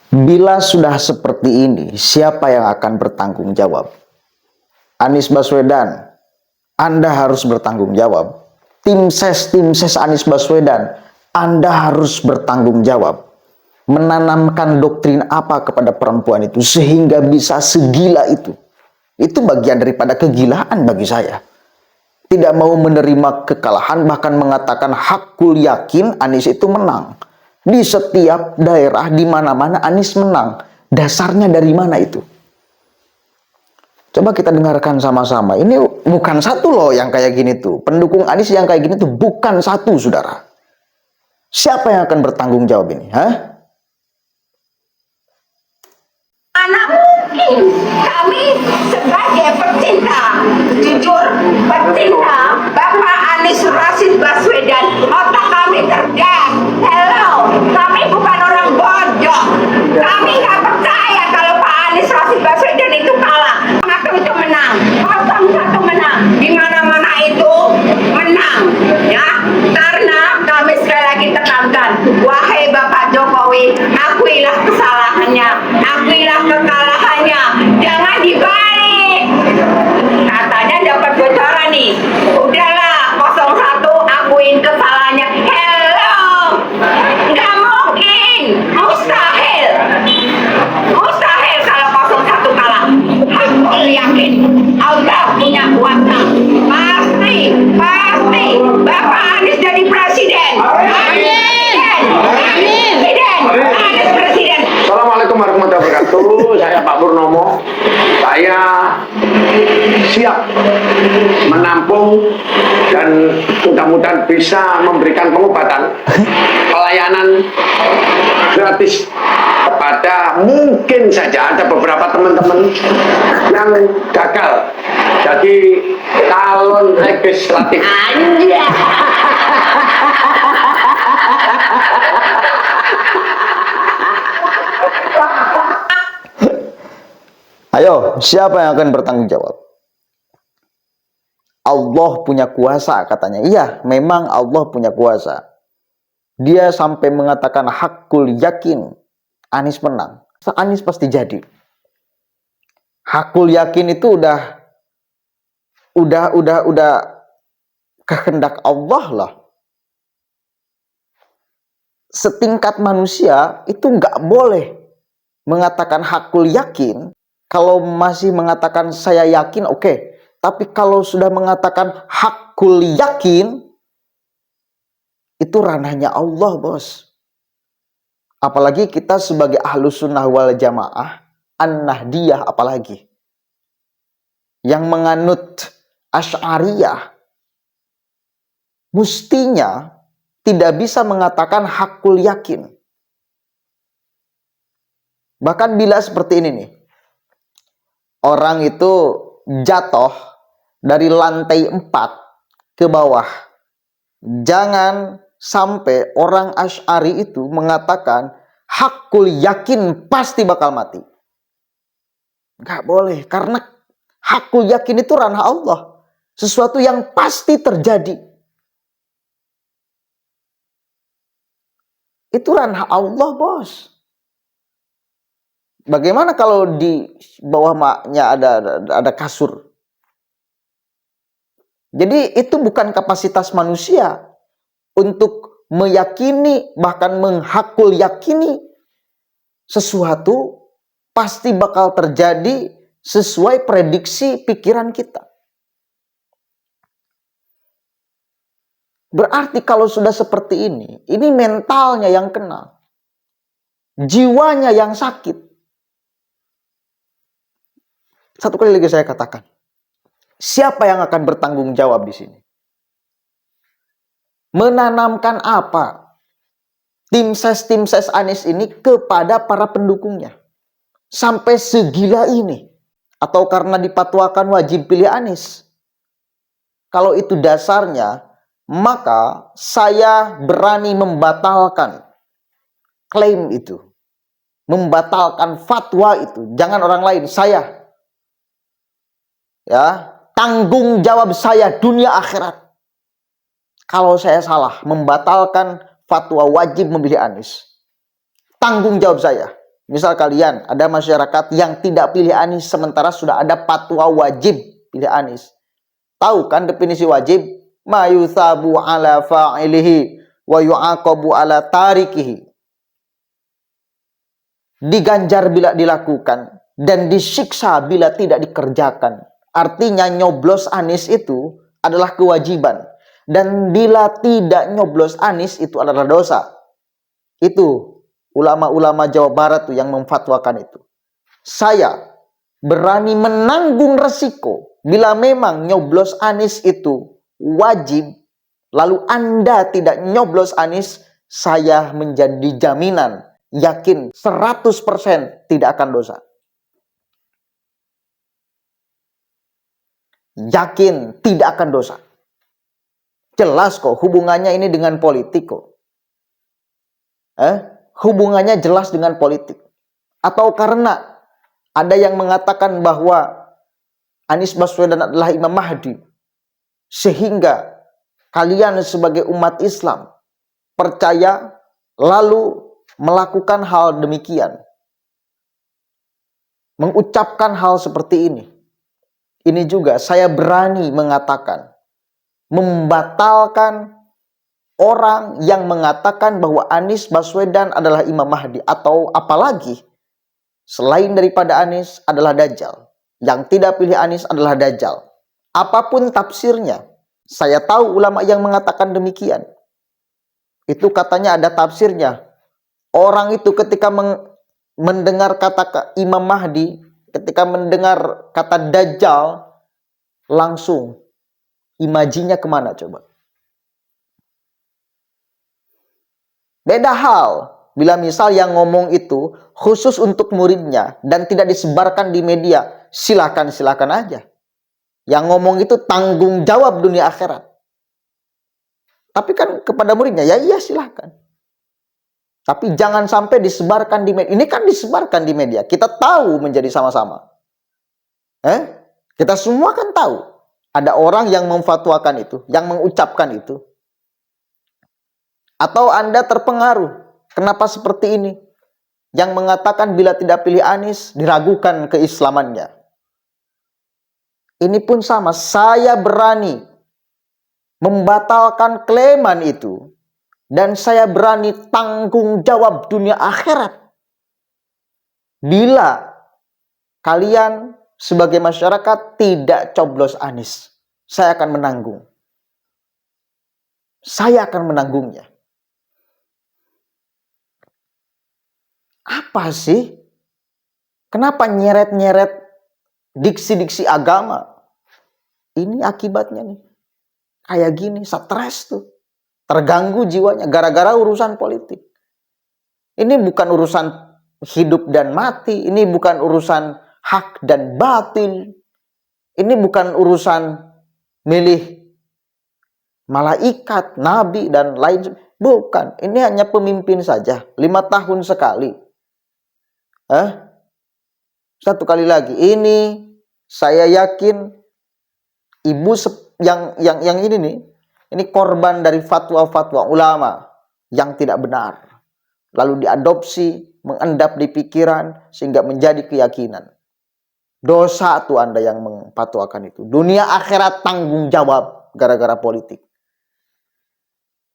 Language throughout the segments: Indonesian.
Bila sudah seperti ini, siapa yang akan bertanggung jawab? Anies Baswedan, Anda harus bertanggung jawab. Tim ses Anies Baswedan, Anda harus bertanggung jawab. Menanamkan doktrin apa kepada perempuan itu sehingga bisa segila itu. Itu bagian daripada kegilaan bagi saya. Tidak mau menerima kekalahan, bahkan mengatakan hakul yakin Anies itu menang. Di setiap daerah, di mana-mana Anies menang. Dasarnya dari mana itu? Coba kita dengarkan sama-sama. Ini bukan satu loh yang kayak gini tuh. Pendukung Anies yang kayak gini tuh bukan satu, saudara. Siapa yang akan bertanggung jawab ini? Hah? Mana mungkin kami sebagai pecinta, jujur pecinta Bapak Anies Rashid Baswedan, otak kami cerdas. Hello, kami bukan orang bodoh. Kami nggak percaya kalau Pak Anies Rashid Baswedan itu kalah. Satu itu menang, 01 menang, di mana-mana itu menang, ya. Karena kami sekali lagi tekankan, wahai Bapak Jokowi, akuilah kesalahannya, akuilah kekalahannya, jangan dibalik. Katanya dapat bocoran nih, udahlah 01 akuin kesalahannya. Hello, nggak mungkin, mustahil, mustahil kalau 01 kalah. Aku yakin Allah punya kuasa, pasti Bapak Anies jadi presiden. Amin. Anies presiden. Assalamualaikum warahmatullahi wabarakatuh. Saya Pak Purnomo. Saya siap menampung dan mudah-mudahan bisa memberikan pengobatan, pelayanan gratis kepada mungkin saja ada beberapa teman-teman yang gagal jadi calon legislatif. Ayo, siapa yang akan bertanggung jawab? Allah punya kuasa katanya. Iya, memang Allah punya kuasa. Dia sampai mengatakan hakul yakin Anies menang. Anies pasti jadi. Hakul yakin itu udah kehendak Allah lah. Setingkat manusia itu nggak boleh mengatakan hakul yakin. Kalau masih mengatakan saya yakin, oke. Tapi kalau sudah mengatakan hakul yakin, itu ranahnya Allah, bos. Apalagi kita sebagai ahlus sunnah wal jamaah, an-nahdiyah apalagi. Yang menganut asy'ariyah, mestinya tidak bisa mengatakan hakul yakin. Bahkan bila seperti ini nih. Orang itu jatuh dari lantai 4 ke bawah. Jangan sampai orang Asy'ari itu mengatakan hakul yakin pasti bakal mati. Nggak boleh, karena hakul yakin itu ranah Allah. Sesuatu yang pasti terjadi. Itu ranah Allah, bos. Bagaimana kalau di bawah maknya ada kasur? Jadi itu bukan kapasitas manusia untuk meyakini, bahkan menghakul yakini sesuatu pasti bakal terjadi sesuai prediksi pikiran kita. Berarti kalau sudah seperti ini mentalnya yang kena. Jiwanya yang sakit. Satu kali lagi saya katakan, siapa yang akan bertanggung jawab di sini? Menanamkan apa tim ses Anies ini kepada para pendukungnya sampai segila ini? Atau karena dipatwakan wajib pilih Anies? Kalau itu dasarnya, maka saya berani membatalkan klaim itu, membatalkan fatwa itu. Jangan orang lain, saya. Ya, tanggung jawab saya dunia akhirat. Kalau saya salah membatalkan fatwa wajib memilih Anies, tanggung jawab saya. Misal kalian, ada masyarakat yang tidak pilih Anies, sementara sudah ada fatwa wajib pilih Anies. Tahu kan definisi wajib? Ma yuthabu ala fa'ilihi wa yu'aqabu ala tarikihi. Diganjar bila dilakukan dan disiksa bila tidak dikerjakan. Artinya nyoblos Anies itu adalah kewajiban. Dan bila tidak nyoblos Anies itu adalah dosa. Itu ulama-ulama Jawa Barat tuh yang memfatwakan itu. Saya berani menanggung resiko bila memang nyoblos Anies itu wajib, lalu Anda tidak nyoblos Anies, saya menjadi jaminan, yakin 100% tidak akan dosa. Yakin tidak akan dosa. Jelas kok hubungannya ini dengan politik kok. Hubungannya jelas dengan politik. Atau karena ada yang mengatakan bahwa Anies Baswedan adalah Imam Mahdi, sehingga kalian sebagai umat Islam percaya lalu melakukan hal demikian, mengucapkan hal seperti ini. Ini juga saya berani mengatakan, membatalkan orang yang mengatakan bahwa Anies Baswedan adalah Imam Mahdi, atau apalagi selain daripada Anies adalah Dajjal. Yang tidak pilih Anies adalah Dajjal. Apapun tafsirnya, saya tahu ulama yang mengatakan demikian. Itu katanya ada tafsirnya. Orang itu ketika mendengar kata Imam Mahdi, ketika mendengar kata Dajjal, langsung imajinya kemana coba? Beda hal bila misal yang ngomong itu khusus untuk muridnya dan tidak disebarkan di media, silakan aja. Yang ngomong itu tanggung jawab dunia akhirat. Tapi kan kepada muridnya, ya iya silahkan. Tapi jangan sampai disebarkan di media. Ini kan disebarkan di media. Kita tahu menjadi sama-sama. Kita semua kan tahu. Ada orang yang memfatwakan itu, yang mengucapkan itu. Atau Anda terpengaruh. Kenapa seperti ini? Yang mengatakan bila tidak pilih Anies, diragukan keislamannya. Ini pun sama. Saya berani membatalkan klaiman itu. Dan saya berani tanggung jawab dunia akhirat. Bila kalian sebagai masyarakat tidak coblos Anies, saya akan menanggung. Saya akan menanggungnya. Apa sih? Kenapa nyeret-nyeret diksi-diksi agama? Ini akibatnya nih. Kayak gini, stres tuh. Terganggu jiwanya gara-gara urusan politik. Ini bukan urusan hidup dan mati. Ini bukan urusan hak dan batil. Ini bukan urusan milih malaikat, nabi, dan lain. Bukan. Ini hanya pemimpin saja. 5 tahun sekali. Satu kali lagi. Ini saya yakin ibu yang ini nih. Ini korban dari fatwa-fatwa ulama yang tidak benar. Lalu diadopsi, mengendap di pikiran, sehingga menjadi keyakinan. Dosa tuh Anda yang memfatwakan itu. Dunia akhirat tanggung jawab gara-gara politik.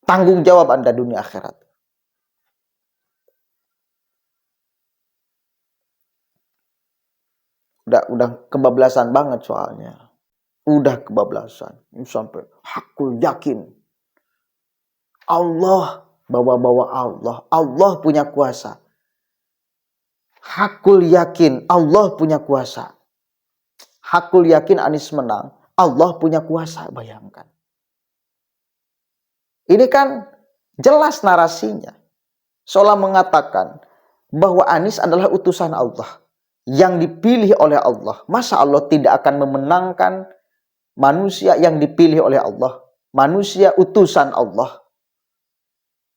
Tanggung jawab Anda dunia akhirat. Udah kebablasan banget soalnya. Udah kebablasan. Ini sampai hakul yakin. Allah, bawa-bawa Allah. Allah punya kuasa. Hakul yakin, Allah punya kuasa. Hakul yakin Anies menang, Allah punya kuasa, bayangkan. Ini kan jelas narasinya. Seolah mengatakan bahwa Anies adalah utusan Allah. Yang dipilih oleh Allah. Masa Allah tidak akan memenangkan manusia yang dipilih oleh Allah? Manusia utusan Allah.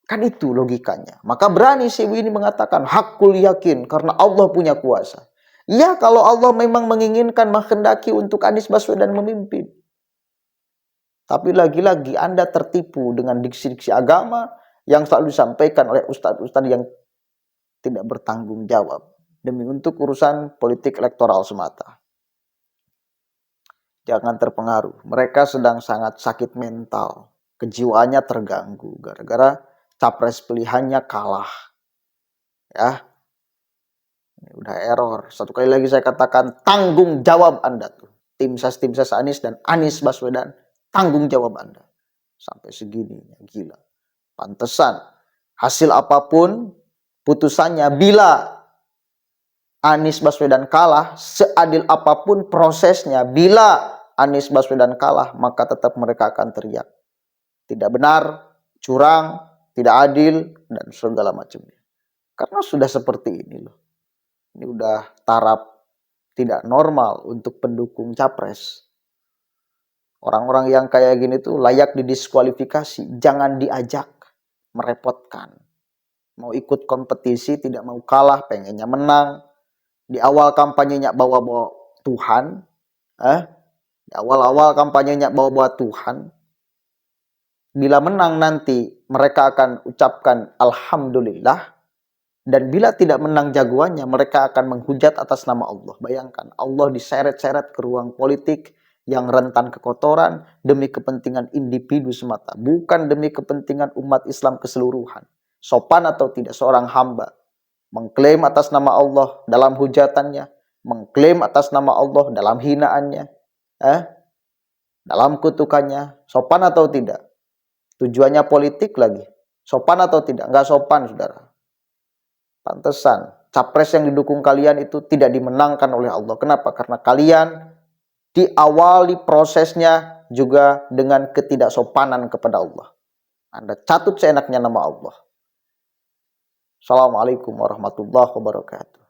Kan itu logikanya. Maka berani si ibu ini mengatakan hakul yakin karena Allah punya kuasa. Ya, kalau Allah memang menginginkan, menghendaki untuk Anies Baswedan memimpin. Tapi lagi-lagi Anda tertipu dengan diksi-diksi agama yang selalu disampaikan oleh ustadz-ustadz yang tidak bertanggung jawab demi untuk urusan politik elektoral semata. Jangan terpengaruh. Mereka sedang sangat sakit mental. Kejiwaannya terganggu gara-gara capres pilihannya kalah. Ya, ini udah error. Satu kali lagi saya katakan, tanggung jawab Anda tuh. Tim ses Anies dan Anies Baswedan, tanggung jawab Anda. Sampai segininya, gila. Pantesan, hasil apapun, putusannya bila Anies Baswedan kalah, seadil apapun prosesnya, bila Anies Baswedan kalah, maka tetap mereka akan teriak. Tidak benar, curang, tidak adil, dan segala macamnya. Karena sudah seperti ini loh. Ini udah taraf tidak normal untuk pendukung capres. Orang-orang yang kayak gini tuh layak didiskualifikasi. Jangan diajak, merepotkan. Mau ikut kompetisi, tidak mau kalah, pengennya menang. Di awal kampanyenya bawa-bawa Tuhan. Di awal-awal kampanyenya bawa-bawa Tuhan. Bila menang nanti, mereka akan ucapkan Alhamdulillah. Dan bila tidak menang jagoannya, mereka akan menghujat atas nama Allah. Bayangkan, Allah diseret-seret ke ruang politik yang rentan kekotoran demi kepentingan individu semata. Bukan demi kepentingan umat Islam keseluruhan. Sopan atau tidak seorang hamba mengklaim atas nama Allah dalam hujatannya, mengklaim atas nama Allah dalam hinaannya, dalam kutukannya, sopan atau tidak? Tujuannya politik lagi. Sopan atau tidak? Nggak sopan, saudara. Pantesan, capres yang didukung kalian itu tidak dimenangkan oleh Allah. Kenapa? Karena kalian diawali prosesnya juga dengan ketidaksopanan kepada Allah. Anda catut seenaknya nama Allah. Assalamualaikum warahmatullahi wabarakatuh.